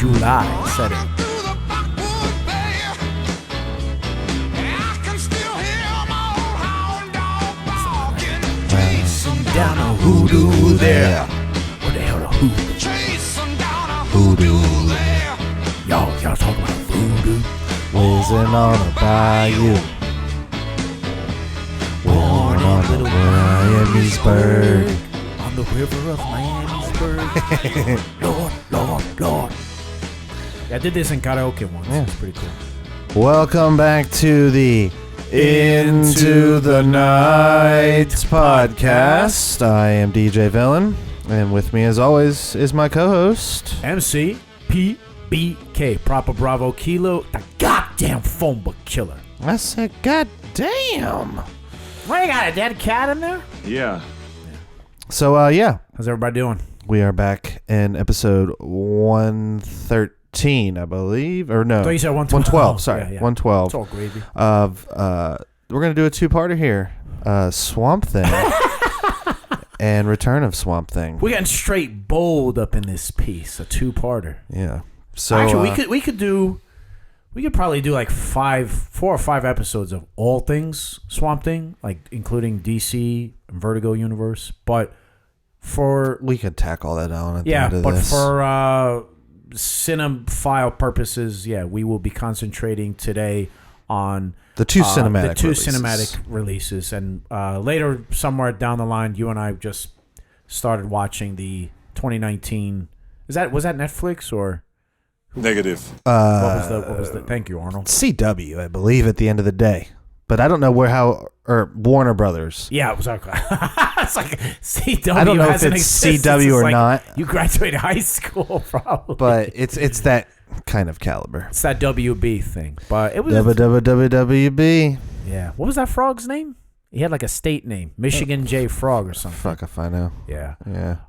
July. Said it. Chasing down a hoodoo there. What the hell the hoodoo? Chasing down a hoodoo there. Y'all talking about voodoo? Whizzing on a bayou. Born on the Miamisburg. On the river of Miamisburg. Lord. Yeah, I did this in karaoke once. Yeah. It's pretty cool. Welcome back to the Into the Night podcast. I am DJ Villain, and with me as always is my co-host MC PBK, Proper Bravo Kilo, the goddamn phone book killer. I said, God damn. What, you got a dead cat in there? Yeah. So, yeah. How's everybody doing? We are back in episode 113, I believe. Or no. I thought you said 112. Sorry, yeah. 112. It's all gravy. We're going to do a two-parter here. Swamp Thing and Return of Swamp Thing. We're getting straight bold up in this piece, a two-parter. Yeah. So actually, we could probably do like 4 or 5 episodes of all things Swamp Thing, like including DC and Vertigo universe. But we could tack all that on at the end of this. For cinephile purposes, we will be concentrating today on the two cinematic releases, and later somewhere down the line, you and I just started watching the 2019. Was that Netflix or? Negative. What was the? Thank you, Arnold. CW, I believe, at the end of the day, but I don't know or Warner Brothers. Yeah, it was. It's like CW. I don't know if it's CW or not. You graduated high school, probably. But it's that kind of caliber. It's that WB thing, but it was WB. Yeah. What was that frog's name? He had like a state name, Michigan J. Frog or something. Fuck if I know. Yeah.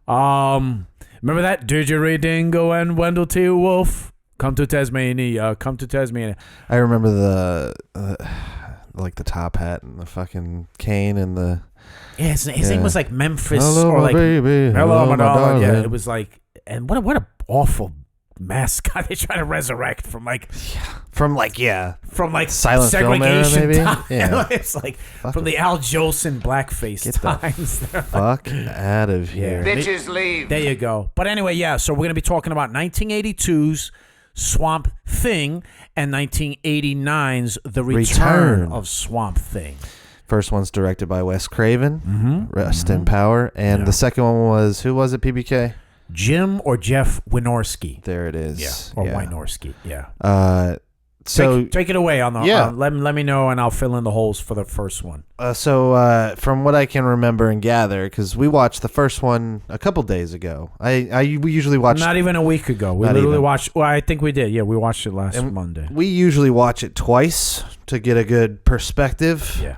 Remember that? Didgeridoo and Wendell T. Wolf. Come to Tasmania. I remember the like the top hat and the fucking cane and the. Yeah, his name was like Memphis. Hello, or like, baby. Hello, my darling. Yeah, darling. it was like, and what an awful mascot they try to resurrect from Silent segregation film era, maybe. time. Yeah. It's like from the Al Jolson blackface times. The fuck out of here. Bitches leave. There you go. But anyway, so we're gonna be talking about 1982's Swamp Thing and 1989's The Return of Swamp Thing. First one's directed by Wes Craven. Mm-hmm. Rest in power. And the second one was, who was it, PBK? Jim or Jeff Wynorski. There it is. Yeah. Or Wynorski. Yeah. So take it away on the. Yeah. Let me know, and I'll fill in the holes for the first one. So from what I can remember and gather, because we watched the first one a couple days ago. We usually watch. Not even a week ago. We literally watched. Well, I think we did. Yeah, we watched it last Monday. We usually watch it twice to get a good perspective. Yeah.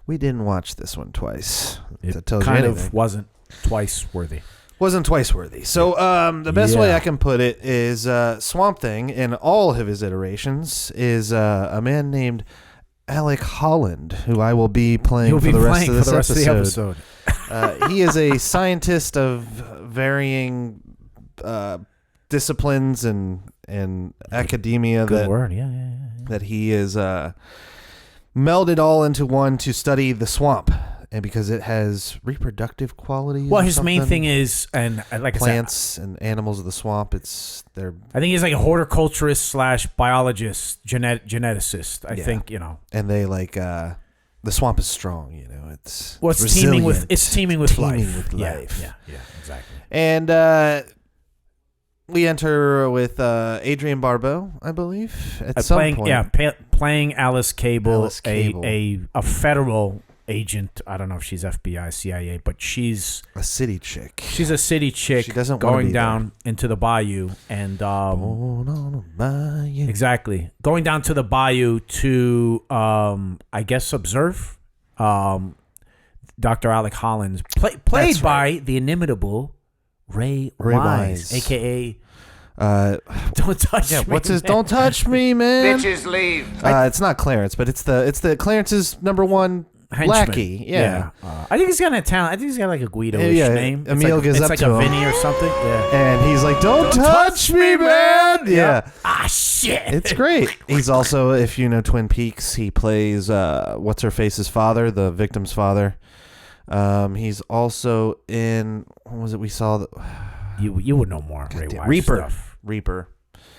We didn't watch this one twice. It kind of wasn't twice worthy. Wasn't twice worthy. So the best way I can put it is Swamp Thing in all of his iterations is a man named Alec Holland, who I will be playing for the rest of this episode. He is a scientist of varying disciplines and academia that he is melded all into one to study the swamp. And because it has reproductive qualities. Well, his main thing is, and like plants and animals of the swamp. I think he's like a horticulturist / biologist, geneticist. I think And they the swamp is strong. It's teeming with life. Yeah, Exactly. And we enter with Adrienne Barbeau, I believe, at some point. Yeah, playing Alice Cable, a federal agent. I don't know if she's FBI, CIA, but she's a city chick. She's a city chick. She doesn't going down into the bayou and exactly going down to the bayou to I guess observe Dr. Alec Holland, played by the inimitable Ray Wise, aka don't touch me. What's his? Don't touch me, man. Bitches leave. It's not Clarence, but it's the Clarence's number one henchman. lackey. Yeah. I think he's got an Italian. I think he's got like a Guido-ish name. Emil goes up like to a him. Vinny or something. Yeah. And he's like, "Don't touch me, man!" Yeah. Ah, shit. It's great. He's also, if you know Twin Peaks, he plays what's her face's father, the victim's father. He's also in, what was it we saw? You would know more. Ray Wise Reaper. Stuff. Reaper.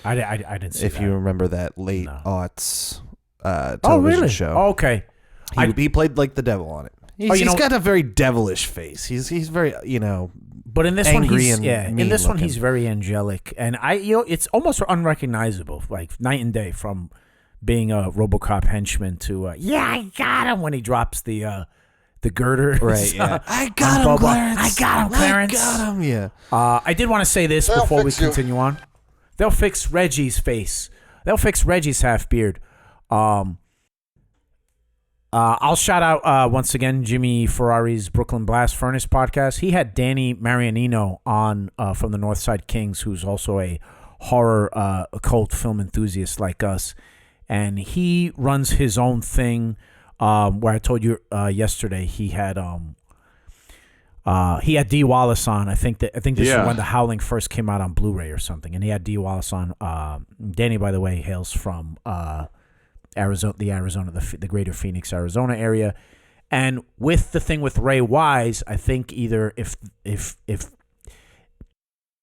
I didn't see If that. you remember that late aughts television really? show. Oh, okay. He played like the devil on it. He's got a very devilish face. He's very, But in this angry one, he's and in this one mean he's very angelic, and it's almost unrecognizable, like night and day from being a RoboCop henchman to I got him when he drops the girder. Right. Yeah. I got him, Clarence. I got him, Clarence. I got him. Yeah. I did want to say this before we continue on. They'll fix Reggie's face. They'll fix Reggie's half beard. I'll shout out once again Jimmy Ferrari's Brooklyn Blast Furnace podcast. He had Danny Marianino on from the Northside Kings, who's also a horror occult film enthusiast like us, and he runs his own thing. Where I told you yesterday, he had Dee Wallace on. I think this is when The Howling first came out on Blu-ray or something, and he had Dee Wallace on. Danny, by the way, hails from Arizona, the greater Phoenix, Arizona area. And with the thing with Ray Wise, I think either if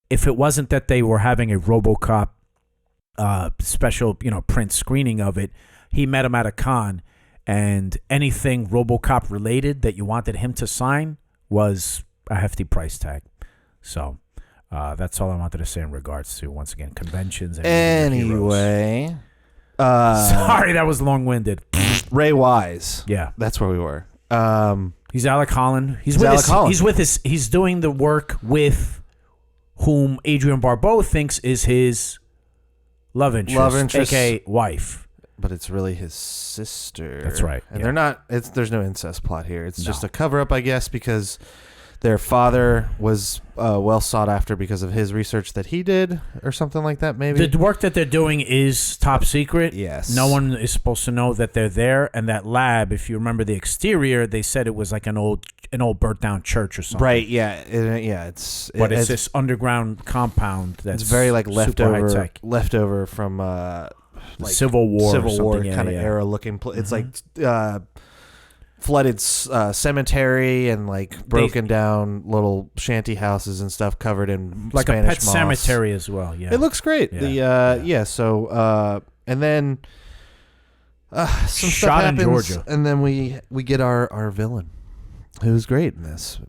it wasn't that they were having a RoboCop special, print screening of it, he met him at a con, and anything RoboCop related that you wanted him to sign was a hefty price tag. So that's all I wanted to say in regards to, once again, conventions and anyway. Sorry, that was long-winded. Ray Wise. Yeah, that's where we were. He's Alec Holland. He's doing the work with whom Adrienne Barbeau thinks is his love interest, aka wife. But it's really his sister. That's right. And they're not. There's no incest plot here. It's just a cover-up, I guess, because their father was well sought after because of his research that he did, or something like that. Maybe the work that they're doing is top secret. Yes, no one is supposed to know that they're there. And that lab, if you remember the exterior, they said it was like an old burnt down church or something. Right? Yeah. It's this underground compound that's very like leftover from like Civil War kind of era looking. It's like flooded cemetery and like broken down little shanty houses and stuff covered in like Spanish a pet moss. cemetery as well. Yeah, it looks great. So and then some stuff shot happens, in Georgia, and then we get our villain, who's great in this.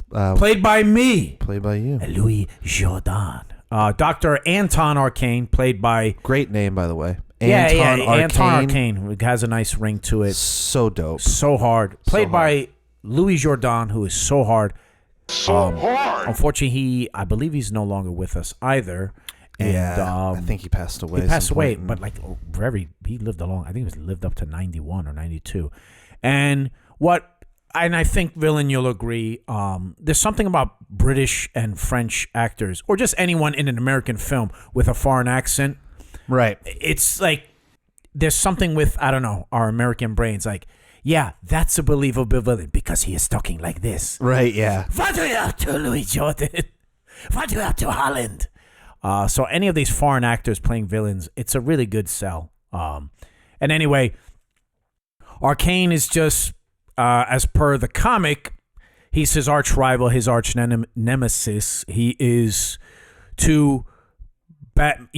Played by me. Played by you, Louis Jordan. Dr. Anton Arcane, played by... Great name, by the way. Anton Arcane. It has a nice ring to it. So dope. So hard. Played by Louis Jordan, who is so hard. Hard. Unfortunately, I believe he's no longer with us either. And, I think he passed away. He passed away, but like he lived a long... I think he lived up to 91 or 92. And I think, Villain, you'll agree, there's something about British and French actors, or just anyone in an American film with a foreign accent. Right. It's like there's something with, I don't know, our American brains. Like, yeah, that's a believable villain because he is talking like this. Right, yeah. What do you have to Louis Jordan? What do you have to Holland? So any of these foreign actors playing villains, it's a really good sell. And anyway, Arcane is just... as per the comic, he's his arch rival, his arch nemesis. He is to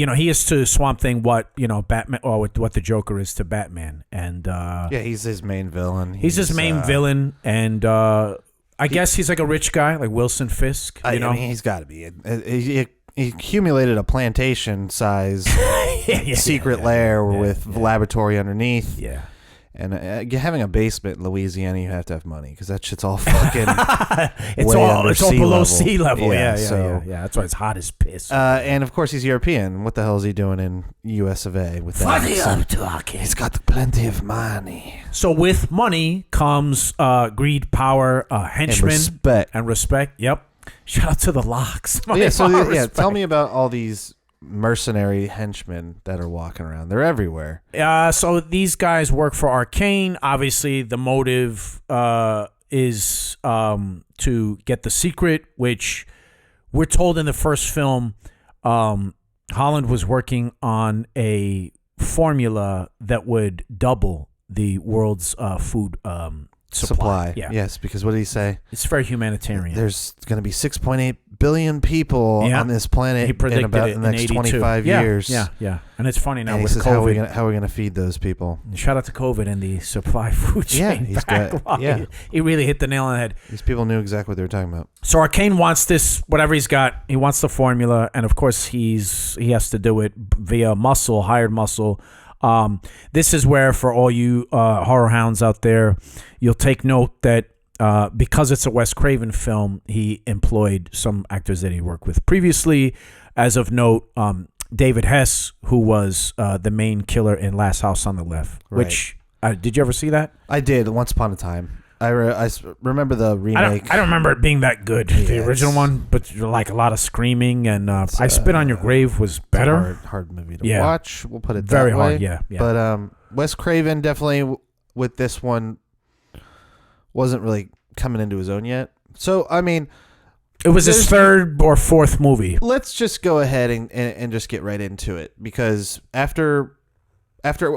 he is to Swamp Thing what Batman, or what the Joker is to Batman, and he's his main villain. He's his main villain, and I guess he's like a rich guy, like Wilson Fisk. I mean, he's got to be. He accumulated a plantation-size secret lair with laboratory underneath. Yeah. And having a basement in Louisiana, you have to have money because that shit's all fucking. It's all below sea level. Yeah. That's why it's hot as piss. And of course, he's European. What the hell is he doing in U.S. of A. with that? He's got plenty of money. So with money comes greed, power, henchmen, and respect. Yep. Shout out to the Locks. Tell me about all these mercenary henchmen that are walking around. They're everywhere. So these guys work for Arcane. Obviously, the motive is to get the secret, which we're told in the first film. Holland was working on a formula that would double the world's food supply. Yeah. Yes, because what did he say? It's very humanitarian. There's going to be 6.8 billion people on this planet he predicted in about it the next 82. 25 years. Yeah. And it's funny now and he with says, COVID. how are we going to feed those people? Shout out to COVID and the supply food chain. He really hit the nail on the head. These people knew exactly what they were talking about. So Arcane wants this, whatever he's got. He wants the formula, and of course he has to do it via hired muscle. This is where, for all you horror hounds out there, you'll take note that because it's a Wes Craven film, he employed some actors that he worked with previously. As of note, David Hess, who was the main killer in Last House on the Left. Right. Which did you ever see that? I did once upon a time. I remember the remake. I don't remember it being that good, the original one, but like a lot of screaming and I Spit on Your Grave was better. It's a hard movie to watch. We'll put it very that way. hard. Yeah. But Wes Craven definitely with this one wasn't really coming into his own yet. So I mean, it was his third or fourth movie. Let's just go ahead and just get right into it, because after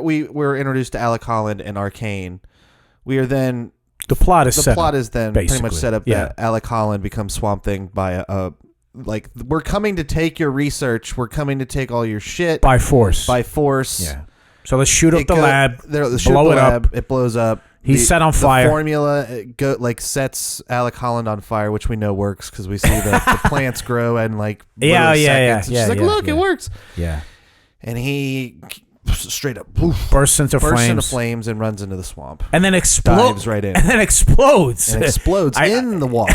we were introduced to Alec Holland and Arcane, we are then. The plot is then pretty much set up that Alec Holland becomes Swamp Thing by we're coming to take your research. We're coming to take all your shit by force. Yeah. So let's shoot up the lab. Blow it up. It blows up. He's set on fire. The formula sets Alec Holland on fire, which we know works because we see the plants grow and seconds. And she's like, look, it works. Yeah. And he straight up bursts into flames and runs into the swamp, and then dives right in, and then explodes in the water.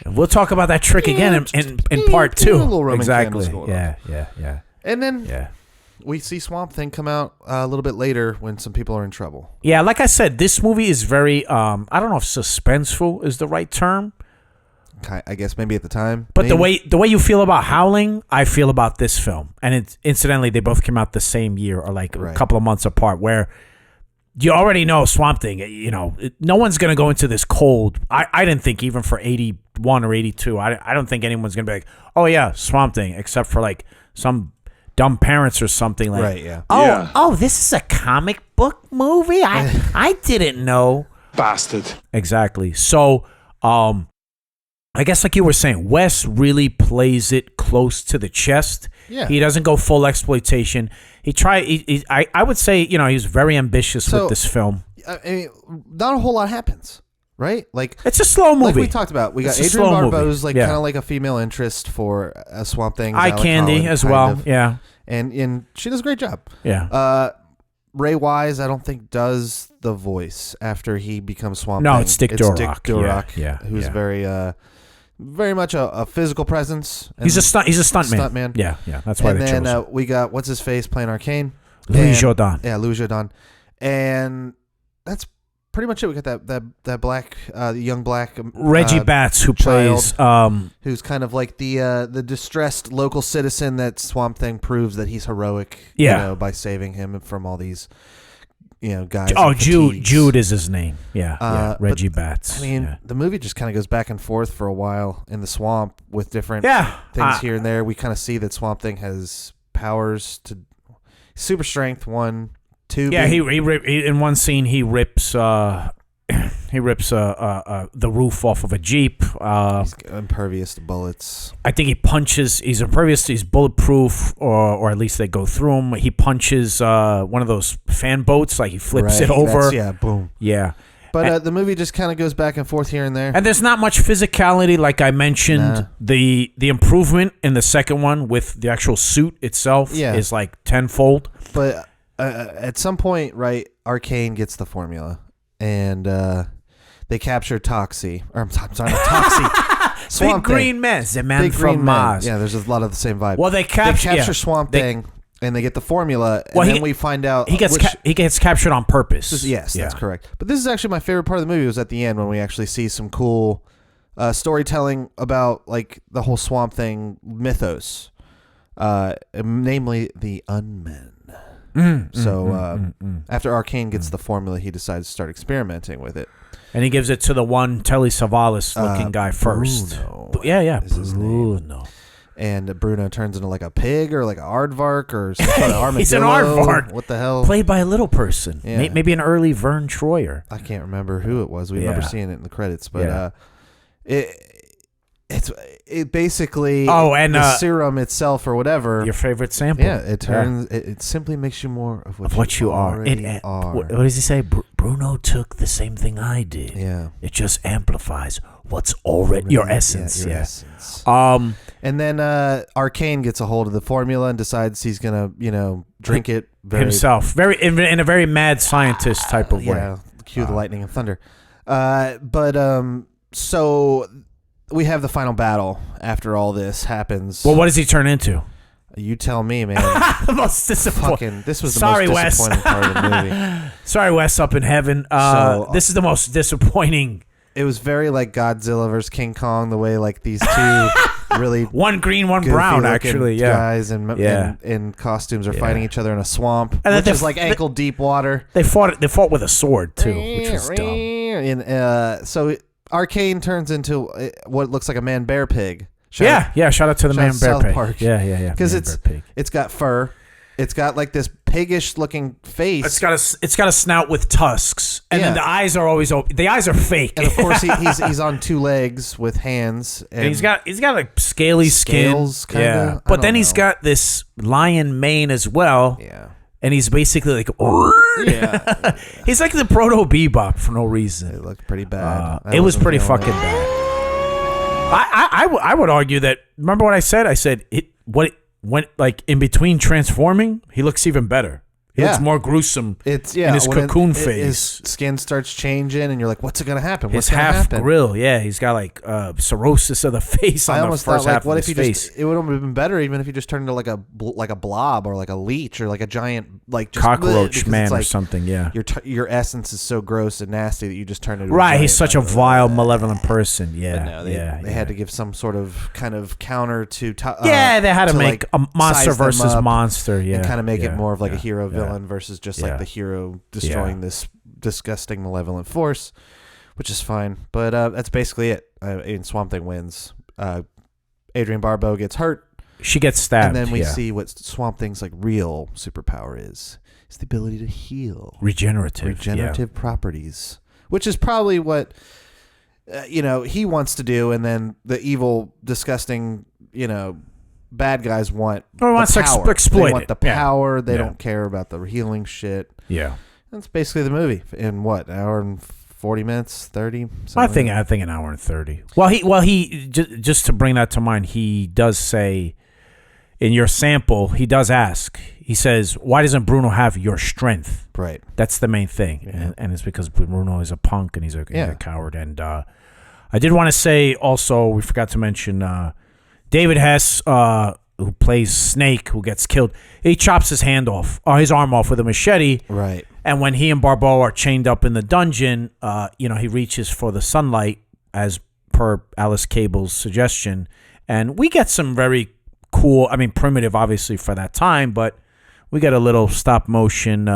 We'll talk about that trick again in part 2. Exactly. Yeah. And then we see Swamp Thing come out a little bit later when some people are in trouble. Yeah, like I said, this movie is very I don't know if suspenseful is the right term. I guess maybe at the time. But the way you feel about Howling, I feel about this film. And incidentally, they both came out the same year or a couple of months apart, where you already know Swamp Thing, no one's going to go into this cold. I didn't think even for 81 or 82, I don't think anyone's going to be like, oh yeah, Swamp Thing, except for some dumb parents or something like, right, yeah. Oh, this is a comic book movie? I didn't know. Bastard. Exactly. So, I guess like you were saying, Wes really plays it close to the chest. Yeah. He doesn't go full exploitation. I would say, he was very ambitious with this film. I mean, not a whole lot happens, right? It's a slow movie. Like we talked about. We got Adrienne Barbeau's kind of like a female interest for a Swamp Thing. Eye candy as well. Yeah. And she does a great job. Yeah. Ray Wise, I don't think, does the voice after he becomes Swamp Thing. No, it's Dick Durock. Dick Durock, who's very much a physical presence. He's a stuntman. Stuntman. Yeah. That's why they chose him. And then we got what's his face playing Arcane. Louis Jourdan. Yeah, Louis Jourdan. And that's pretty much it. We got that black, young black Reggie Batts, who plays who's kind of like the distressed local citizen that Swamp Thing proves that he's heroic. By saving him from all these. Guys. Oh, Jude is his name. Yeah. Reggie Batts. I mean, the movie just kind of goes back and forth for a while in the swamp with different things here and there. We kind of see that Swamp Thing has powers to super strength 1, 2. Yeah, he in one scene he rips the roof off of a Jeep. He's impervious to bullets. I think he punches. He's impervious. He's bulletproof, or at least they go through him. He punches one of those fan boats, like he flips it over. Boom. Yeah. But the movie just kind of goes back and forth here and there. And there's not much physicality, like I mentioned. Nah. The improvement in the second one with the actual suit itself is like tenfold. But at some point, right, Arcane gets the formula. And they capture Toxie. Or I'm sorry, not Toxie. Swamp Big Green Man. The man from Mars. Yeah, there's a lot of the same vibe. Well, they capture Swamp Thing, and they get the formula, and then we find out... He gets captured on purpose. Yes, that's correct. But this is actually my favorite part of the movie, was at the end when we actually see some cool storytelling about the whole Swamp Thing mythos. namely the Unmen. After Arcane gets the formula, he decides to start experimenting with it. And he gives it to the one Telly Savalas looking guy first. Bruno Yeah. is his name. Bruno. And Bruno turns into like a pig or like an aardvark or some sort of armadillo. He's an aardvark. What the hell? Played by a little person. Yeah. Maybe an early Vern Troyer. I can't remember who it was. We remember seeing it in the credits, but it basically the serum itself or whatever. Your favorite sample. Yeah, it turns it simply makes you more of what you are. What does he say? Bruno took the same thing I did. Yeah. It just amplifies what's already your essence. Your essence. And then Arcane gets a hold of the formula and decides he's gonna, drink it himself, in a very mad scientist type of way. Yeah, cue the lightning and thunder. So we have the final battle after all this happens. Well, what does he turn into? You tell me, man. The most disappointing. This was the most disappointing part of the movie. Sorry, Wes, up in heaven. This is the most disappointing. It was very like Godzilla versus King Kong, the way like these two really one green, one brown, actually, guys in costumes are fighting each other in a swamp, and which is like ankle deep water. They fought with a sword too, which was dumb. And so Arcane turns into what looks like a man bear pig. Shout out to the man bear pig. Park. Yeah. Because it's got fur. It's got like this piggish looking face. It's got a snout with tusks, and then the eyes are always open. The eyes are fake, and of course he's on two legs with hands. And he's got like scaly skin, kinda. But then he's got this lion mane as well. Yeah. And he's basically like, he's like the proto Bebop for no reason. It looked pretty bad. It was pretty fucking bad. I would argue that. Remember what I said? I said went like in between transforming, he looks even better. He looks more gruesome. In his cocoon phase. His skin starts changing, and you're like, "What's going to happen?" His half grill, he's got like cirrhosis of the face. I on almost the first thought, like, half what of if his he face. it would have been better even if he just turned into like a blob or like a leech or like a giant like just cockroach man or something. Yeah, your essence is so gross and nasty that you just turn into right. He's such a vile, malevolent person. Yeah, no, they had to give some sort of kind of counter to. They had to make a monster versus monster. Yeah, and kind of make it more of like a hero villain versus just like the hero destroying this disgusting malevolent force, which is fine. But that's basically it. And Swamp Thing wins. Adrienne Barbeau gets hurt. She gets stabbed. And then we see what Swamp Thing's like real superpower is. It's the ability to heal. Regenerative properties. Which is probably what he wants to do, and then the evil, disgusting, bad guys want wants to exploit They want the power. They Yeah. don't care about the healing shit. Yeah. That's basically the movie. In what, an hour and 40 minutes, 30? I think an hour and 30. Well, he just to bring that to mind, he does say in your sample, he does ask. He says, "Why doesn't Bruno have your strength?" Right. That's the main thing, and it's because Bruno is a punk and he's a coward. And I did want to say also, we forgot to mention David Hess, who plays Snake, who gets killed. He chops his arm off with a machete. Right. And when he and Barbeau are chained up in the dungeon, he reaches for the sunlight as per Alice Cable's suggestion. And we get some very cool, primitive, obviously, for that time, but we get a little stop motion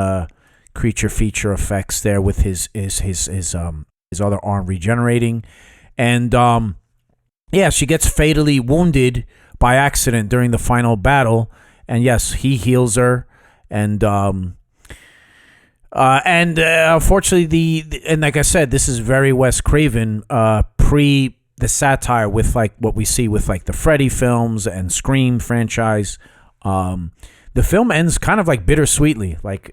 creature feature effects there with his other arm regenerating. And she gets fatally wounded by accident during the final battle. And yes, he heals her. And unfortunately, and like I said, this is very Wes Craven pre the satire with like what we see with like the Freddy films and Scream franchise. The film ends kind of like bittersweetly. Like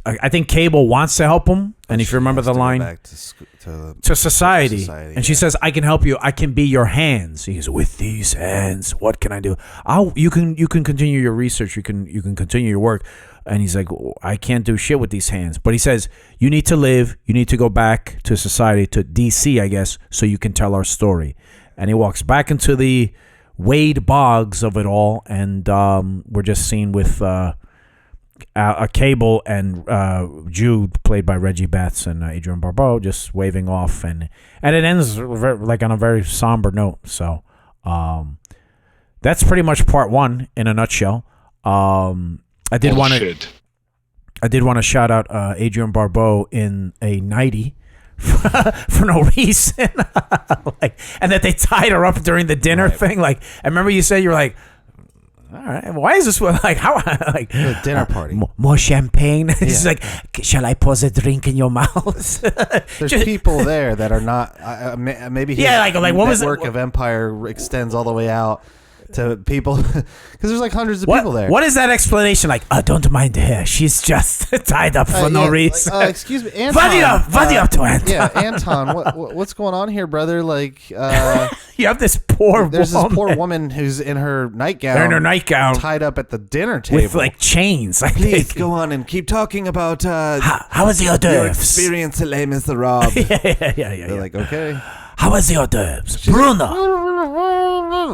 I think Cable wants to help him, and if you remember the line, back to society, and she says, "I can help you. I can be your hands." He goes, "With these hands, what can I do?" You can continue your research. You can continue your work. And he's like, "I can't do shit with these hands." But he says, "You need to live. You need to go back to society, to DC, I guess, so you can tell our story." And he walks back into the Wade bogs of it all, and we're just seen with a Cable and Jude, played by Reggie Batts and Adrienne Barbeau, just waving off, and it ends like on a very somber note. So, that's pretty much part one in a nutshell. I did want to shout out Adrian Barbeau in a 90 for no reason, and that they tied her up during the dinner thing. Like, I remember you said you were like, all right, why is this like how like a dinner party? More champagne. It's like, shall I pause a drink in your mouth? There's people there that are not. Maybe his like what was network of empire extends all the way out to people because there's like hundreds of people there. What is that explanation? Like, don't mind her. She's just tied up for no reason. Like, excuse me, Anton. Vadi up to Anton. Yeah, Anton. What's going on here, brother? Like, you have this poor. There's this poor woman who's in her nightgown. They're in her nightgown, tied up at the dinner table with like chains. Like, please go on and keep talking about how was the hors d'oeuvres? Your experience at Les Miserables. yeah. They're like, okay. How was the hors d'oeuvres, Bruno?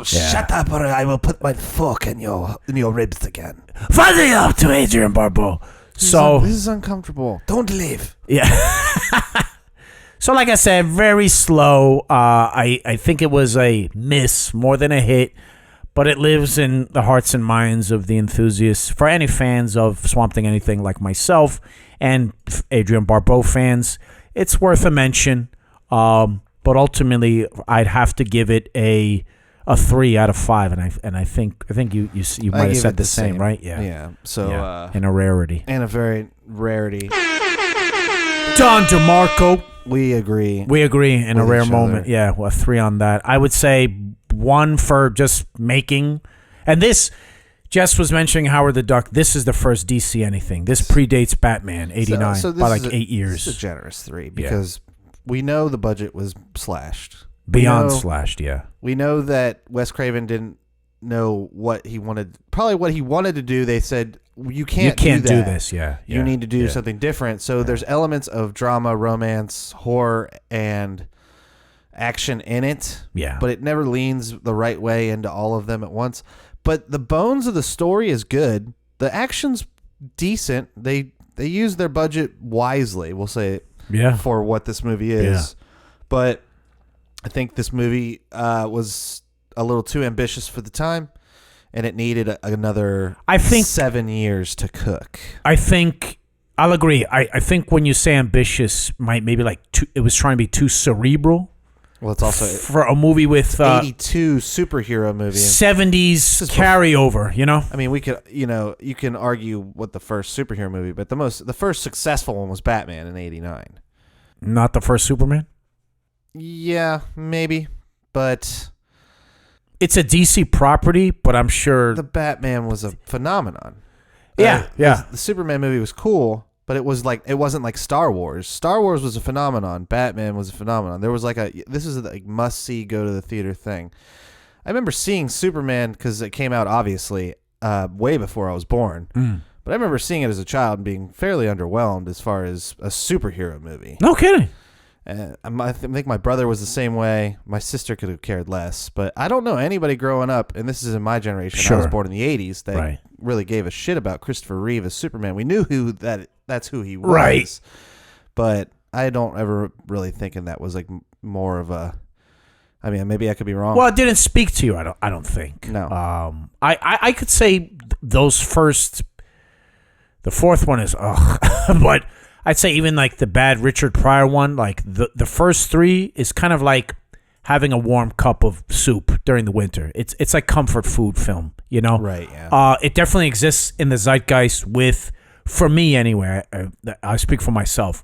Shut up, or I will put my fork in your ribs again. Vadi up to Adrian Barbeau. So this is uncomfortable. Don't leave. Yeah. So, like I said, very slow. I think it was a miss more than a hit, but it lives in the hearts and minds of the enthusiasts. For any fans of Swamp Thing, anything like myself, and Adrian Barbeau fans, it's worth a mention. But ultimately, I'd have to give it a 3 out of 5, and I think you might have said the same, right? Yeah. So in a rarity, and a very rarity. Don DeMarco. We agree in a rare moment. Yeah, well, 3 on that. I would say 1 for just making, and this. Jess was mentioning Howard the Duck. This is the first DC anything. This predates Batman '89 by like 8 years. It's a generous 3 because we know the budget was slashed. Beyond slashed, yeah. We know that Wes Craven didn't know what he wanted. Probably what he wanted to do. They said, you can't do this, You need to do something different. So there's elements of drama, romance, horror, and action in it. Yeah. But it never leans the right way into all of them at once. But the bones of the story is good. The action's decent. They use their budget wisely, we'll say, for what this movie is. Yeah. But I think this movie was a little too ambitious for the time, and it needed another 7 years to cook. I think I'll agree. I think when you say ambitious, maybe like it was trying to be too cerebral. Well, it's also for a movie with 82 superhero movie, 70s carryover. You know, I mean, we could, you can argue what the first superhero movie, but the first successful one was Batman in '89. Not the first Superman. Yeah, maybe, but it's a DC property. But I'm sure the Batman was a phenomenon. Yeah. The Superman movie was cool. But it wasn't like Star Wars. Star Wars was a phenomenon. Batman was a phenomenon. There was this is a must see, go to the theater thing. I remember seeing Superman because it came out obviously way before I was born. But I remember seeing it as a child and being fairly underwhelmed as far as a superhero movie. No kidding. I think my brother was the same way. My sister could have cared less. But I don't know anybody growing up, and this is in my generation. Sure. I was born in the 80s. That really gave a shit about Christopher Reeve as Superman. We knew that's who he was. Right. But I don't ever really thinking that was like more of a. I mean, maybe I could be wrong. Well, it didn't speak to you. I don't think. No. I could say those first. The fourth one is but I'd say even like the bad Richard Pryor one, like the first 3 is kind of like having a warm cup of soup during the winter. It's like comfort food film, you know? Right, yeah. It definitely exists in the zeitgeist for me anyway, I speak for myself,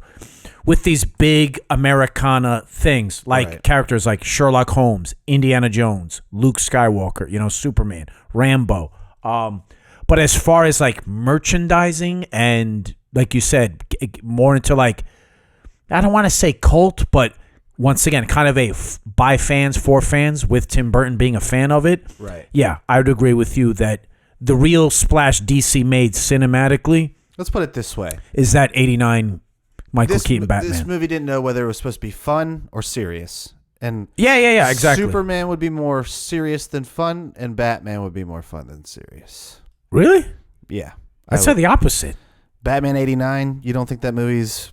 with these big Americana things, like characters like Sherlock Holmes, Indiana Jones, Luke Skywalker, Superman, Rambo. But as far as like merchandising and, like you said, more into like, I don't want to say cult, but once again, kind of a by fans, for fans, with Tim Burton being a fan of it. Right. Yeah, I would agree with you that the real splash DC made cinematically. Let's put it this way. Is that 89 Michael Keaton Batman. This movie didn't know whether it was supposed to be fun or serious. And yeah, exactly. Superman would be more serious than fun, and Batman would be more fun than serious. Really? Yeah. I'd say the opposite. Batman 89, you don't think that movie's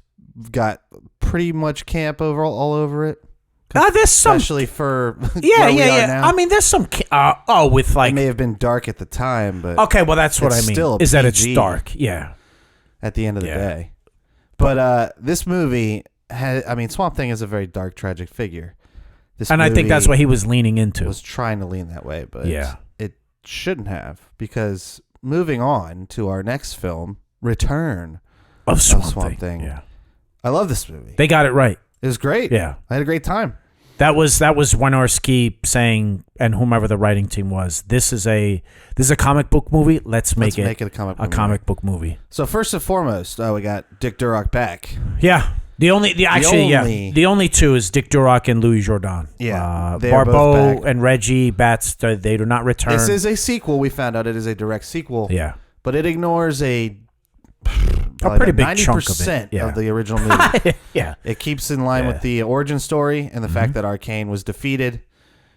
got pretty much camp all over it? There's some, especially for yeah, where we yeah, are yeah. now. I mean, there's some. With like, It may have been dark at the time, but okay, well, that's what I it's mean. still a Is that it's PG. dark? Yeah. At the end of the Yeah. day, but this movie had. I mean, Swamp Thing is a very dark, tragic figure. This And I think that's movie what he was leaning into. was trying to lean that way, but Yeah. it shouldn't have, because moving on to our next film, Return Of Swamp Swamp Thing. Yeah. I love this movie. They got it right. It was great. Yeah. I had a great time. That was Wynorski saying, and whomever the writing team was, this is a comic book movie. Let's make it a comic book movie. So first and foremost, we got Dick Durock back. Yeah. The only two is Dick Durock and Louis Jourdan. Yeah, they are both Barbeau back. and Reggie Batts, they do not return. This is a sequel. We found out it is a direct sequel. Yeah. But it ignores a pretty big chunk of it. Yeah. of the original movie. Yeah. It keeps in line with the origin story and the fact that Arcane was defeated,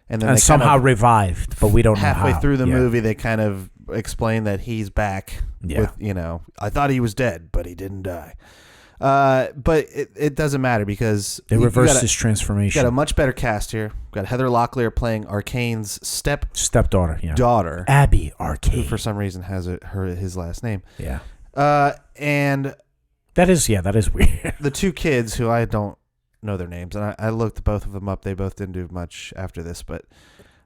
and then And they somehow kind of, revived, but we don't know halfway how. through the Yeah. movie they kind of explain that he's back. Yeah. With I thought he was dead, but he didn't die. But it doesn't matter because They reversed his you transformation. got a much better cast here. We've got Heather Locklear playing Arcane's Stepdaughter, yeah. daughter. Abby Arcane. For some reason has his last name. Yeah. And That is weird. the two kids who I don't know their names, and I looked both of them up. They both didn't do much after this, but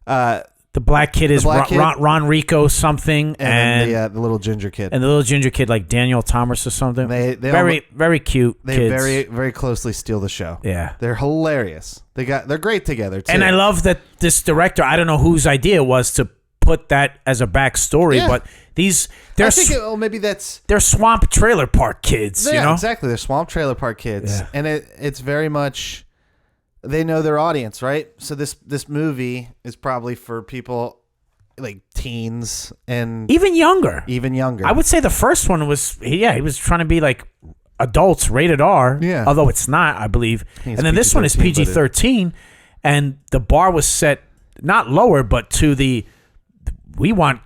The black kid is black kid. Ron Rico something, and then the little ginger kid, and the little ginger kid like Daniel Thomas or something. They very cute They kids. very very closely steal the show. Yeah. They're hilarious. They're great together too. And I love that this director, I don't know whose idea it was to put that as a backstory, Yeah. but I think maybe that's they're swamp trailer park kids, yeah, you know? exactly. They're swamp trailer park kids, Yeah. and it's very much they know their audience, right? So this movie is probably for people like teens and Even younger. I would say the first one was he was trying to be like adults, rated R. Yeah. Although it's not, I believe. It's And then this one is PG-13, PG-13, and the bar was set not lower, but to the we want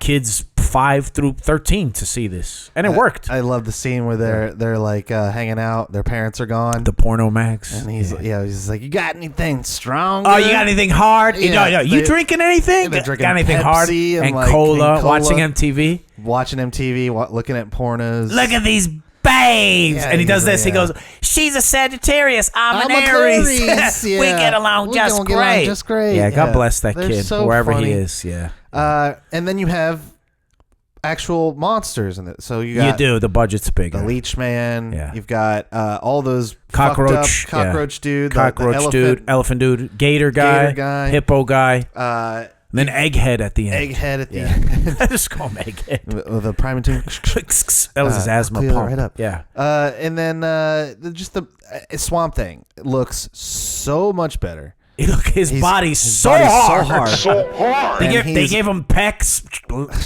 kids 5 through 13 to see this, and it worked. I love the scene where they're like hanging out. Their parents are gone. The porno max, And he's he's like, you got anything strong? Oh, you got anything hard? Yeah, you drinking anything? they're drinking Got anything hard? Pepsi and, And like, cola, and cola. watching MTV. Watching MTV, looking at pornos. Look at these babes. Yeah, And he does he's this. He like, goes, she's a Sagittarius. I'm an a Aries. Aries, We yeah. get along We just gonna get along great. just great. Yeah, God Yeah. bless that They're kid, so wherever funny. he is. Yeah. And then you have actual monsters in it. So you got The budget's bigger. the Leech Man. Yeah. You've got all those Cockroach. cockroach dude, Cockroach the dude, elephant dude, gator guy, hippo guy, elephant, and then egghead at the end. egghead at the Yeah. end. I just call him egghead. The Primatune. That was his asthma clear that pump. right up. Yeah. And then just the Swamp Thing looks so much better. His body's so body's hard. so hard. They And gave him pecs,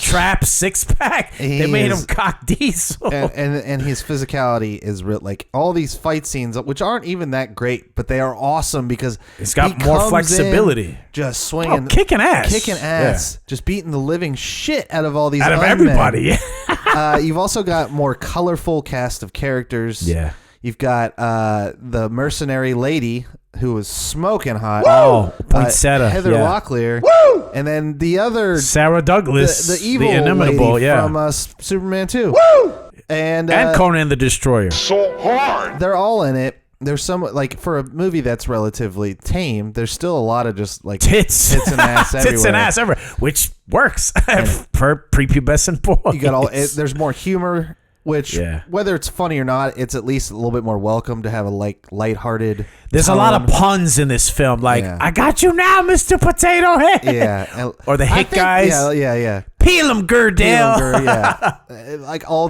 traps, six pack. They made him cock diesel. and his physicality is real. Like all these fight scenes, which aren't even that great, but they are awesome because It's got he more comes flexibility. in just swinging, kicking ass. just beating the living shit out of all these Out of unmen. everybody. You've also got more colorful cast of characters. Yeah. You've got the mercenary lady who was smoking hot. Oh, Poinsettia. Heather yeah. Locklear. And then the other Sarah Douglas. the evil inimitable, lady yeah. from Superman 2. And Conan the Destroyer. they're all in it. There's some, like, for a movie that's relatively tame, there's still a lot of just, like, Tits and ass everywhere. Tits and ass everywhere, which works for prepubescent boys. You got there's more humor, which, Yeah. whether it's funny or not, it's at least a little bit more welcome to have a, like, lighthearted There's tone. a lot of puns in this film, like Yeah. "I got you now, Mr. Potato Head." Yeah. Or the I hit think- guys. Yeah. Peel 'em, Gerdale. Yeah. Like all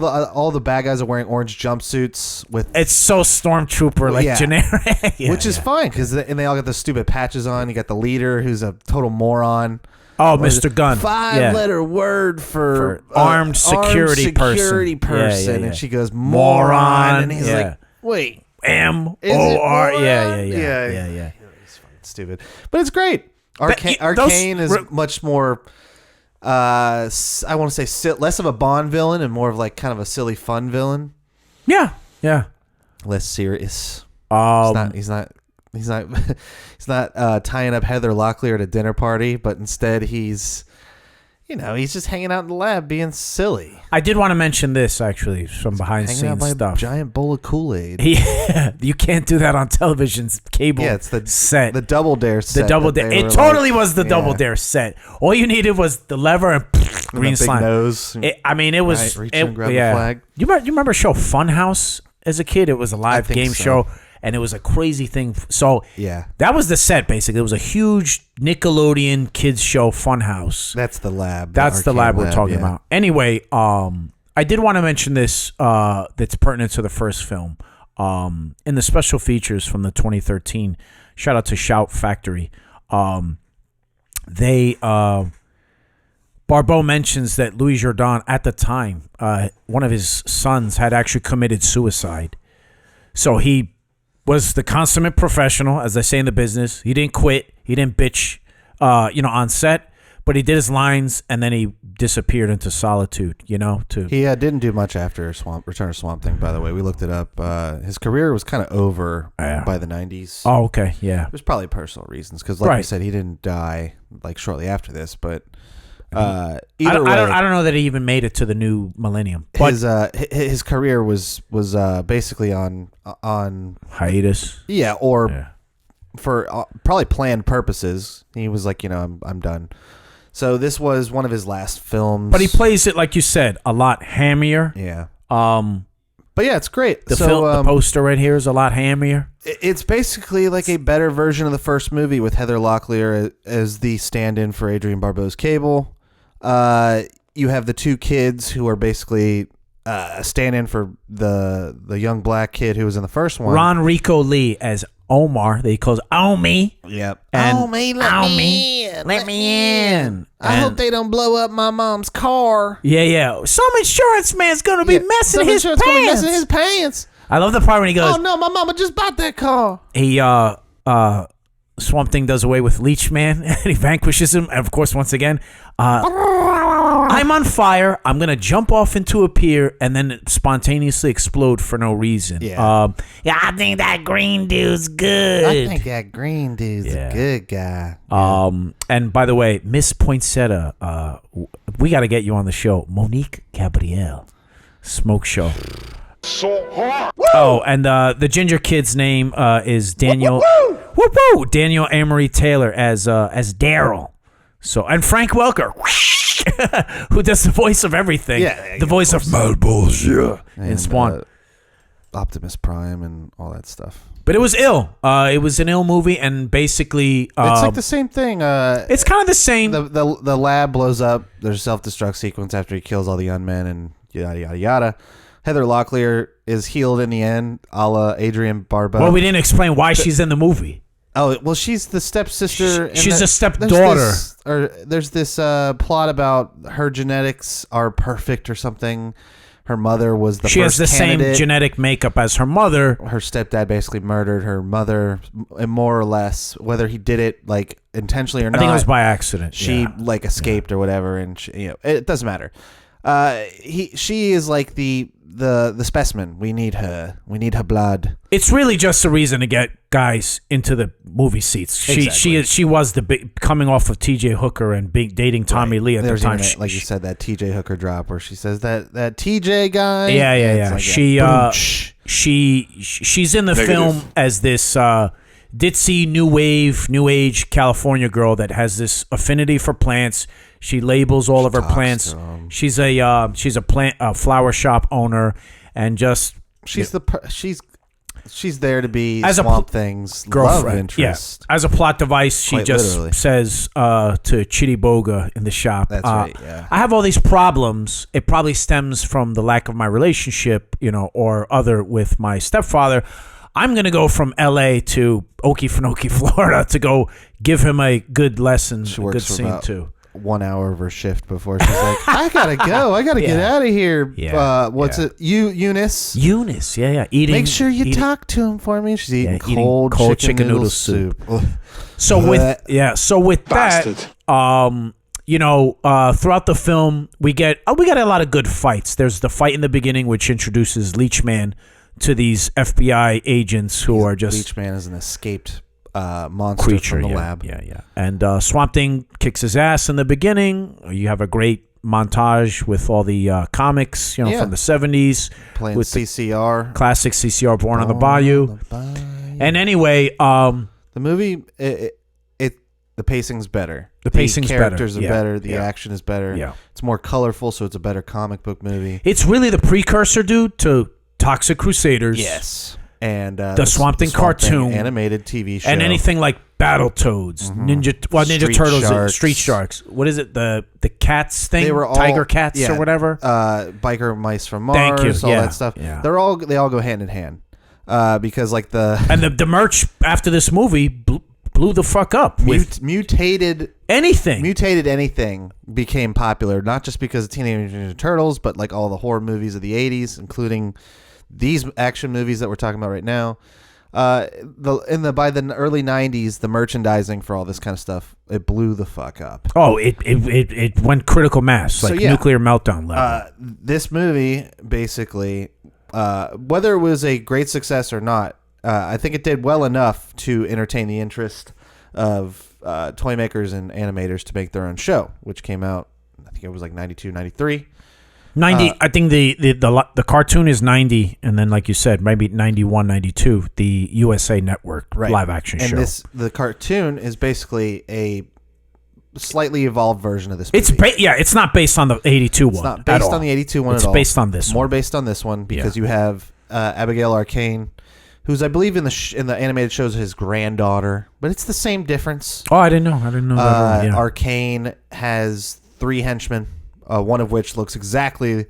the bad guys are wearing orange jumpsuits with, It's so stormtrooper like Yeah. generic, Yeah, which is yeah. fine because they all got the stupid patches on. You got the leader who's a total moron. Oh, What is Mr. it? Gunn. Yeah. 5-letter word for armed security person. Yeah. And she goes moron, and he's yeah. like, wait, M-O-R. moron? Yeah. Yeah. It's fucking stupid, but it's great. Those- Arcane is much more. I want to say less of a Bond villain and more of like kind of a silly fun villain. Yeah. Less serious. Um, He's not He's not tying up Heather Locklear at a dinner party, but instead he's just hanging out in the lab being silly. I did want to mention this, actually, some behind-the-scenes stuff. A giant bowl of Kool-Aid. Yeah, you can't do that on television's cable it's the set. The Double Dare set. The Double Dare. It totally was the Double Dare set. All you needed was the lever and green slime. Nose. It was. Reach and grab the flag. You remember show Funhouse as a kid? It was a live game show. And it was a crazy thing. So that was the set, basically. It was a huge Nickelodeon kids show, Funhouse. That's the lab. That's the lab we're talking about. Anyway, I did want to mention this that's pertinent to the first film. In the special features from the 2013, shout out to Shout Factory. Barbeau mentions that Louis Jourdan, at the time, one of his sons had actually committed suicide. So he was the consummate professional, as they say in the business. He didn't quit. He didn't bitch, on set, but he did his lines, and then he disappeared into solitude. He didn't do much after Return of Swamp Thing. By the way, we looked it up. His career was kind of over by the 90s. Oh, okay, yeah. There's probably personal reasons because, like you said, he didn't die like shortly after this, but. I don't know that he even made it to the new millennium. But his career was basically on hiatus. Yeah, for probably planned purposes. He was like, I'm done. So this was one of his last films. But he plays it, like you said, a lot hammier. Yeah. But yeah, it's great. The poster right here is a lot hammier. It's basically like a better version of the first movie with Heather Locklear as the stand-in for Adrienne Barbeau's Cable. You have the two kids who are basically stand-in for the young black kid who was in the first one. Ron Rico Lee as Omar. That he calls Omi. Yep. Omi, let me in. I hope they don't blow up my mom's car. Yeah. Some insurance man's gonna be messing his pants. I love the part when he goes, "Oh no, my mama just bought that car." He Swamp Thing does away with Leech Man and he vanquishes him. And of course, once again, I'm on fire. I'm going to jump off into a pier and then spontaneously explode for no reason. Yeah. I think that green dude's good. I think that green dude's a good guy. And by the way, Miss Poinsettia, we got to get you on the show. Monique Gabrielle, Smoke Show. So hard. Oh, and the ginger kid's name is Daniel. Whoop, woo! Daniel Amory Taylor as Daryl. So, and Frank Welker, who does the voice of everything. The voice of Mad Bullshit in Spawn. Optimus Prime and all that stuff. But it was ill. It was an ill movie, and basically, it's like the same thing. It's kind of the same. The lab blows up. There's a self-destruct sequence after he kills all the unmen and yada yada yada. Heather Locklear is healed in the end, a la Adrienne Barbeau. Well, we didn't explain why she's in the movie. Oh, well, she's the stepsister. She's a stepdaughter. There's this plot about her genetics are perfect or something. Her mother was the first candidate. She has the same genetic makeup as her mother. Her stepdad basically murdered her mother, more or less, whether he did it like intentionally or not. I think it was by accident. She escaped or whatever, and it doesn't matter. She is like the specimen. We need her. We need her blood. It's really just a reason to get guys into the movie seats. She was the big, coming off of T.J. Hooker and dating Tommy Lee at the time. Like you said, that T.J. Hooker drop where she says that T.J. guy. Yeah. Like She's in the film as this ditzy new age California girl that has this affinity for plants. She labels all of her plants. She's a flower shop owner, and just she's there to be as Swamp Thing's girlfriend. Love interest. Yeah. As a plot device, she Quite just literally says to Chitty Boga in the shop. That's right. Yeah. I have all these problems. It probably stems from the lack of my relationship, or other with my stepfather. I'm going to go from L.A. to Okefenokee, Florida to go give him a good lesson, a good scene too. 1 hour of her shift before she's like, I gotta go. I gotta get out of here. What's it? Eunice. Eunice, yeah. Make sure you talk to him for me. She's eating cold chicken noodle soup. So with that, throughout the film, we get a lot of good fights. There's the fight in the beginning, which introduces Leech Man to these FBI agents who are just Bleach Man is an escaped monster creature from the yeah, lab. Yeah. And Swamp Thing kicks his ass in the beginning. You have a great montage with all the comics, from the 70s. Playing with CCR. Classic CCR, Born on the Bayou. And anyway, the movie, the pacing's better. The pacing's better. The characters are Yeah. better. The Yeah. action is better. Yeah. It's more colorful, so it's a better comic book movie. It's really the precursor, dude, to Toxic Crusaders. Yes. And the Swamp Thing cartoon, animated TV show, and anything like Battletoads, Ninja Street Turtles, Sharks. Street Sharks. What is it? The cats thing? They were all, Tiger Cats or whatever. Biker Mice from Mars. Thank you. All Yeah. that stuff. Yeah. They all go hand in hand. Because like and the merch after this movie blew the fuck up. With mutated anything became popular, not just because of Teenage Ninja Turtles, but like all the horror movies of the 80s, including these action movies that we're talking about right now. By the early 90s, the merchandising for all this kind of stuff, it blew the fuck up. Oh, it went critical mass, like nuclear meltdown level. This movie, basically, whether it was a great success or not, I think it did well enough to entertain the interest of toy makers and animators to make their own show, which came out, I think it was like 92, 93. 90, I think the cartoon is 90, and then like you said, maybe 91, 92, the USA Network live action show. And the cartoon is basically a slightly evolved version of this movie. It's not based on the 82 one. It's not based on the 82 one at all. It's based on this More one. based on this one because you have Abigail Arcane, who's I believe in the animated shows his granddaughter, but it's the same difference. Oh, I didn't know that. Yeah. Arcane has 3 henchmen. One of which looks exactly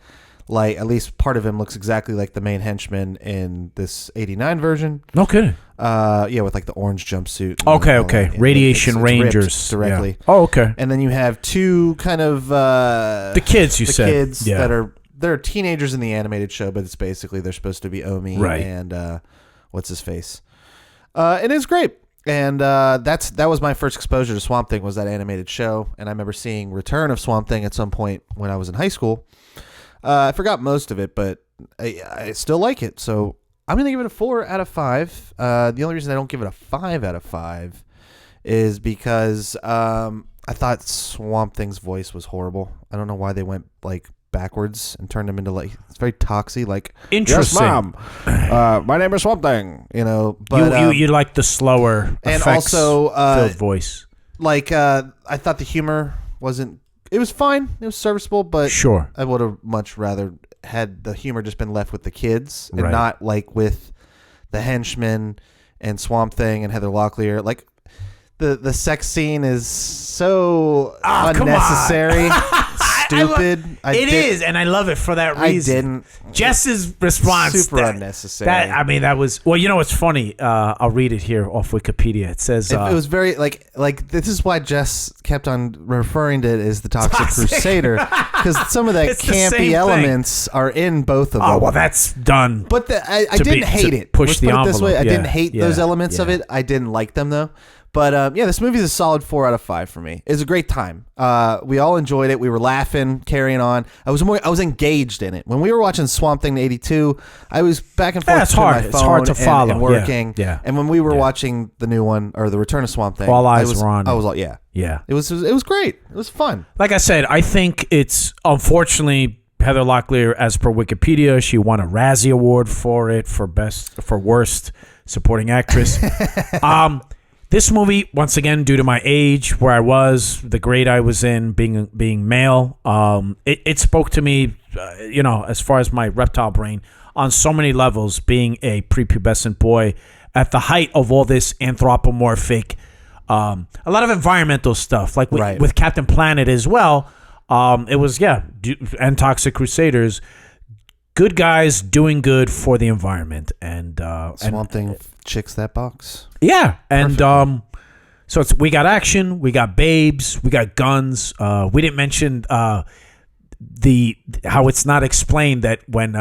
like, at least part of him looks exactly like the main henchman in this 89 version. No kidding. With like the orange jumpsuit. Okay. Radiation it's Rangers. Directly. Yeah. Oh, okay. And then you have 2 kind of... the kids, you said. The kids that they're teenagers in the animated show, but it's basically they're supposed to be Omi and what's his face. And it's great. And that was my first exposure to Swamp Thing, was that animated show. And I remember seeing Return of Swamp Thing at some point when I was in high school. I forgot most of it, but I still like it. So I'm going to give it a 4 out of 5. The only reason I don't give it a 5 out of 5 is because I thought Swamp Thing's voice was horrible. I don't know why they went like backwards and turned him into like, it's very toxy, like, interesting. Yes, Mom. My name is Swamp Thing, but you like the slower and effects also filled voice. Like I thought the humor wasn't, it was fine, it was serviceable, but sure, I would have much rather had the humor just been left with the kids and right. not like with the henchmen and Swamp Thing and Heather Locklear. Like the sex scene is so unnecessary. Stupid. It is, and I love it for that reason. Jess's response, super unnecessary. That was, well, you know what's funny? I'll read it here off Wikipedia. It says it was very like this is why Jess kept on referring to it as the Toxic Crusader, because some of that campy elements are in both of them. Oh well, that's done. But I didn't hate it. Push Let's the put it envelope. this way: I didn't hate those elements of it. I didn't like them though. But this movie is a solid 4 out of 5 for me. It's a great time. We all enjoyed it. We were laughing, carrying on. I was engaged in it. When we were watching Swamp Thing in '82, I was back and forth between my phone it's hard to follow. and working. Yeah. And when we were watching the new one, or the Return of Swamp Thing, all eyes were on. I was like, yeah. It was great. It was fun. Like I said, I think it's unfortunately Heather Locklear, as per Wikipedia, she won a Razzie Award for it for worst supporting actress. This movie, once again, due to my age, where I was, the grade I was in, being male, it spoke to me, as far as my reptile brain, on so many levels, being a prepubescent boy at the height of all this anthropomorphic, a lot of environmental stuff, like with Captain Planet as well. It was, and Toxic Crusaders, good guys doing good for the environment. And Swamp Thing checks that box. Yeah, and so we got action, we got babes, we got guns. We didn't mention how it's not explained that when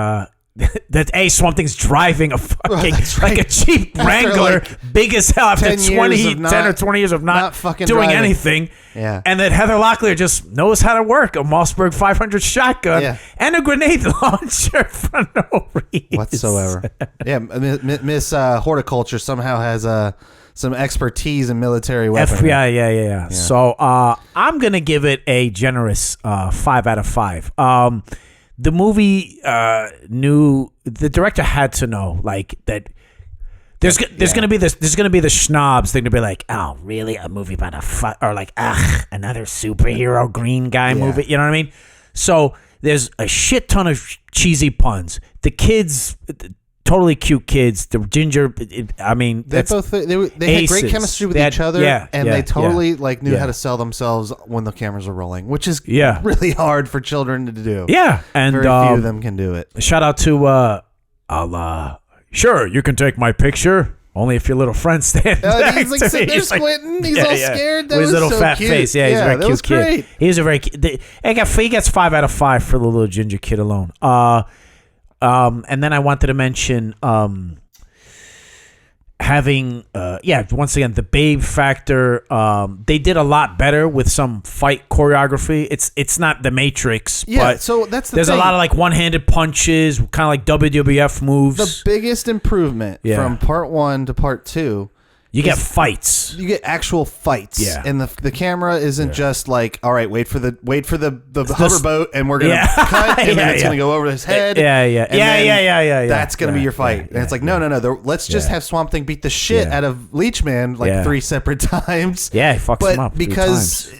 that Swamp Thing's driving a fucking like a cheap After, Wrangler, like, big as hell after 10 or 20 years of not fucking doing driving. anything. Yeah. And that Heather Locklear just knows how to work a Mossberg 500 shotgun Yeah. and a grenade launcher for no reason whatsoever. Yeah, Miss Horticulture somehow has some expertise in military weaponry. FBI, yeah. So I'm gonna give it a generous 5 out of 5. The movie knew, the director had to know, like, that there's gonna be the schnobs. They're gonna be like, oh, really, a movie about or like, another superhero green guy movie. You know what I mean? So there's a shit ton of cheesy puns. The kids. Totally cute kids. The ginger, I mean, they had great chemistry with each other, and they totally knew how to sell themselves when the cameras were rolling, which is really hard for children to do. Yeah, and very few of them can do it. Shout out to sure, you can take my picture. Only if your little friend stands he's like sitting there squinting. He's all scared. That with his was little so fat cute. face. Yeah, he's a very cute kid. Great. He's a very. He gets 5 out of 5 for the little ginger kid alone. And then I wanted to mention having once again the babe factor. They did a lot better with some fight choreography. It's not the Matrix, but so that's there's thing. a lot of like one-handed punches, kind of like WWF moves. The biggest improvement from part 1 to part 2. You get fights. You get actual fights. Yeah. And the camera isn't just like, all right, wait for the hover boat and we're gonna cut and then it's gonna go over his head. Yeah. That's gonna be your fight. And it's like, no. Let's just have Swamp Thing beat the shit out of Leechman like 3 separate times. Yeah, he fucks him up. Because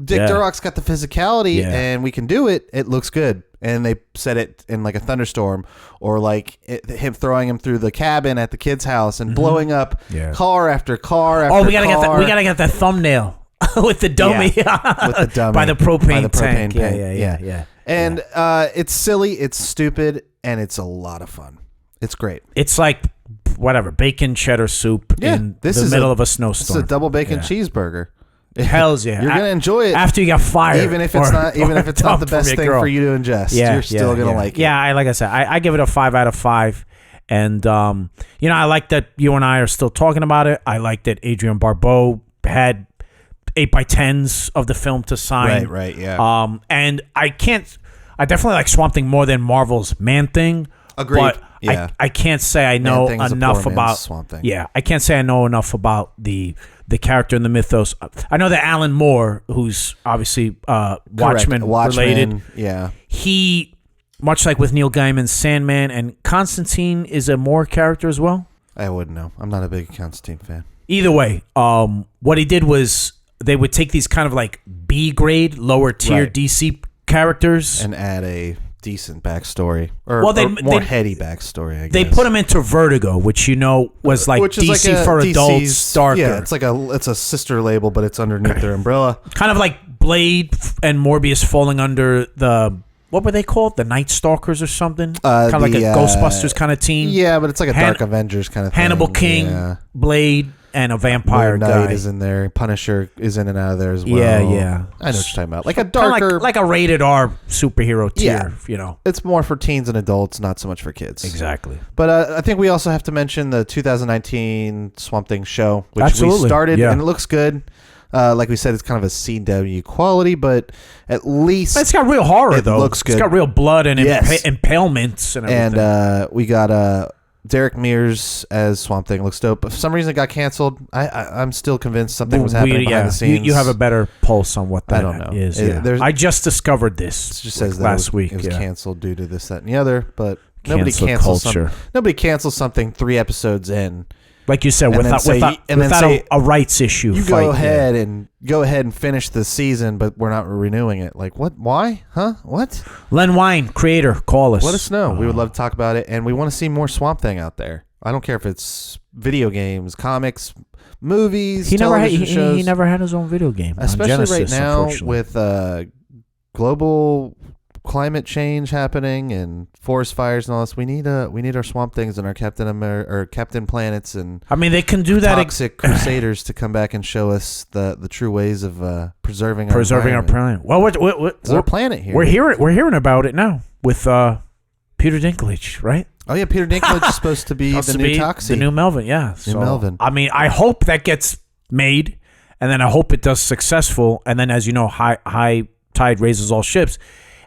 Dick Durock's got the physicality and we can do it. It looks good. And they said it in like a thunderstorm, or like him throwing him through the cabin at the kid's house and blowing up car after car after car. We gotta get the thumbnail with the dummy, with the dummy by the propane tank. Yeah. And it's silly, it's stupid, and it's a lot of fun. It's great. It's like whatever bacon cheddar soup in the middle of a snowstorm. It's a double bacon cheeseburger. Hells yeah! You're gonna enjoy it after you got fired, even if it's not the best thing for you to ingest. You're still gonna like it. Yeah, like I said, I give it a 5 out of 5, and I like that you and I are still talking about it. I like that Adrienne Barbeau had 8x10s of the film to sign. Right, yeah. And I definitely like Swamp Thing more than Marvel's Man Thing. Agreed. But I can't say I know enough about Swamp Thing. Yeah, I can't say I know enough about the character and the mythos. I know that Alan Moore, who's obviously Watchmen related. Yeah. He, much like with Neil Gaiman's Sandman and Constantine, is a Moore character as well. I wouldn't know. I'm not a big Constantine fan. Either way, what he did was they would take these kind of like B grade, lower tier DC characters and add a decent backstory, or more heady backstory. I guess they put him into Vertigo, which was like DC for adults, darker. Yeah, it's a sister label, but it's underneath their umbrella. Kind of like Blade and Morbius falling under the, what were they called? The Night Stalkers or something? Kind of like a Ghostbusters kind of team. Yeah, but it's like a Dark Avengers kind of thing. Hannibal King, Blade, and a vampire Knight guy is in there. Punisher is in and out of there as well. Yeah. I know what you're talking about. Like a darker, like a rated R superhero tier. It's more for teens and adults, not so much for kids. Exactly. But I think we also have to mention the 2019 Swamp Thing show, which we started, and it looks good. Like we said, it's kind of a CW quality, but at least it's got real horror though. Looks good. It's got real blood and impalements and everything. And we got Derek Mears as Swamp Thing. Looks dope. But for some reason, it got canceled. I'm still convinced something was happening behind the scenes. You have a better pulse on what that I don't know. is. I just discovered this. It just says last week. It was canceled due to this, that, and the other. But nobody cancels something 3 episodes in. Like you said, without a rights issue. You go ahead and finish the season, but we're not renewing it. Like what? Why? Huh? What? Len Wein, creator, call us. Let us know. We would love to talk about it, and we want to see more Swamp Thing out there. I don't care if it's video games, comics, movies, television shows. He never had his own video game, especially Genesis, right now with global climate change happening and forest fires and all this. We need our Swamp Things and our Captain Planets and they can do that. Toxic Crusaders to come back and show us the true ways of preserving our planet. Well, it's our planet here. We're hearing about it now with Peter Dinklage, right? Oh yeah, Peter Dinklage is supposed to be the new Toxie. The new Melvin, yeah. New Melvin. I mean, I hope that gets made, and then I hope it does successful, and then, as you know, high tide raises all ships,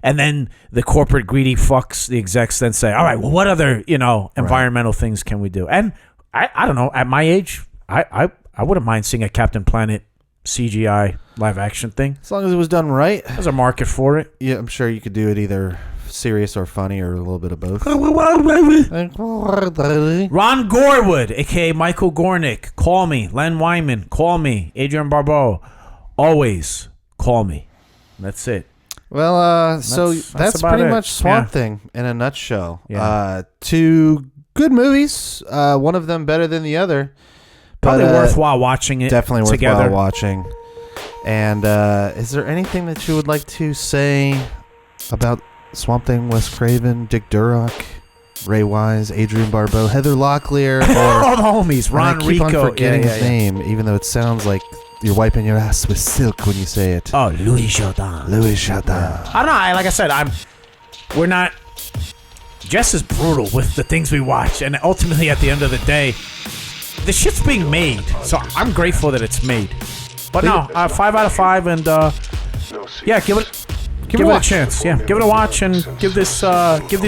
and then the corporate greedy fucks, the execs, then say, all right, well, what other environmental things can we do? And I don't know. At my age, I wouldn't mind seeing a Captain Planet CGI live action thing. As long as it was done right. There's a market for it. Yeah, I'm sure you could do it either serious or funny or a little bit of both. Ron Gorwood, a.k.a. Michael Gornick, call me. Len Wyman, call me. Adrian Barbeau, always call me. That's it. Well, so that's pretty much Swamp Thing in a nutshell. Yeah. 2 good movies, one of them better than the other. Probably worthwhile watching it. Definitely together. Worthwhile watching. And is there anything that you would like to say about Swamp Thing, Wes Craven, Dick Durock, Ray Wise, Adrian Barbeau, Heather Locklear, or all the homies, Ron Rico. I keep on forgetting his name, even though it sounds like you're wiping your ass with silk when you say it. Oh, Louis Jourdan. Louis Jourdan. I don't know. Like I said, we're not. Jess is brutal with the things we watch, and ultimately, at the end of the day, the shit's being made. So I'm grateful that it's made. But no, 5 out of 5, and yeah, give it a chance. Yeah, give it a watch, and give these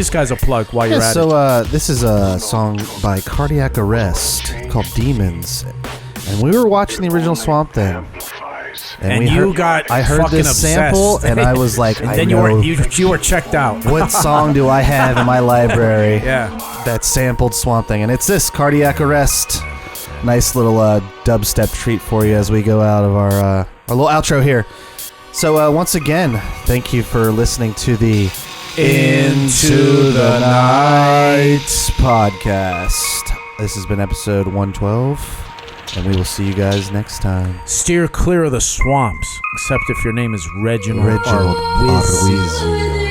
guys a plug while you're at it. So this is a song by Cardiac Arrest called "Demons," and we were watching the original Swamp Thing. And I heard this obsessed. Sample, and I was like, and then you were checked out. What song do I have in my library? Yeah, that sampled Swamp Thing, and it's this Cardiac Arrest. Nice little dubstep treat for you as we go out of our little outro here. So once again, thank you for listening to the Into the Night podcast. This has been episode 112. And we will see you guys next time. Steer clear of the swamps, except if your name is Reginald Arwizio.